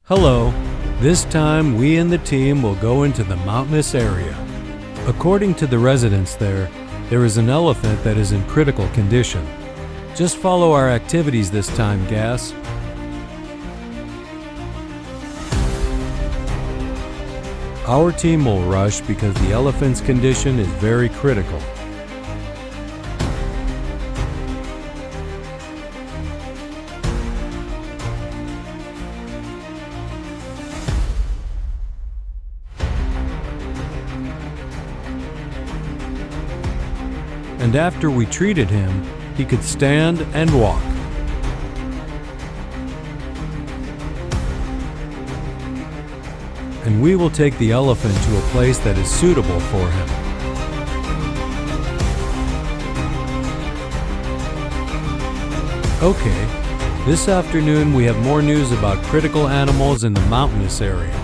Hello. This time we and the team will go into the mountainous area. According to the residents there is an elephant that is in critical condition. Just follow our activities this time, Gas. Our team will rush because the elephant's condition is very critical. And after we treated him, he could stand and walk. And we will take the elephant to a place that is suitable for him. Okay, this afternoon we have more news about critical animals in the mountainous area.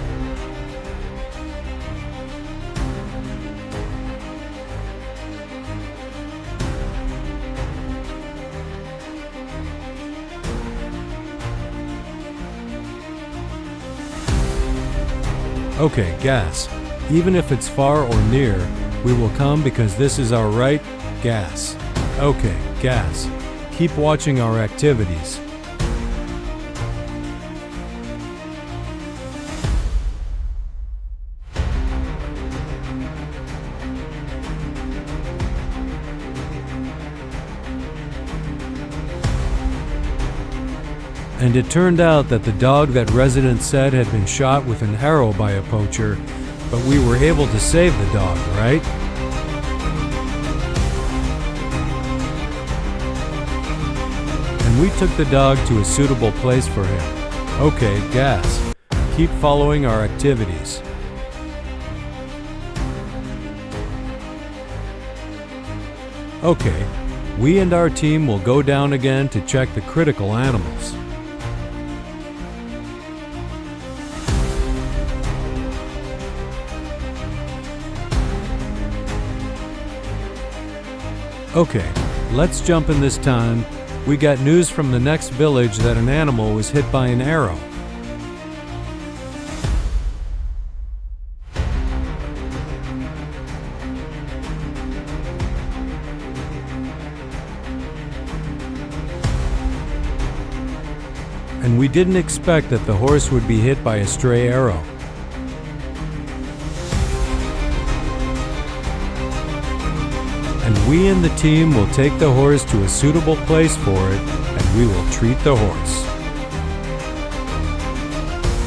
Okay, Gas. Even if it's far or near, we will come because this is our right, Gas. Okay, Gas. Keep watching our activities. And it turned out that the dog that residents said had been shot with an arrow by a poacher, but we were able to save the dog, right? And we took the dog to a suitable place for him. Okay, Gas. Keep following our activities. Okay, we and our team will go down again to check the critical animals. Okay, let's jump in this time. We got news from the next village that an animal was hit by an arrow. And we didn't expect that the horse would be hit by a stray arrow. And we and the team will take the horse to a suitable place for it, and we will treat the horse.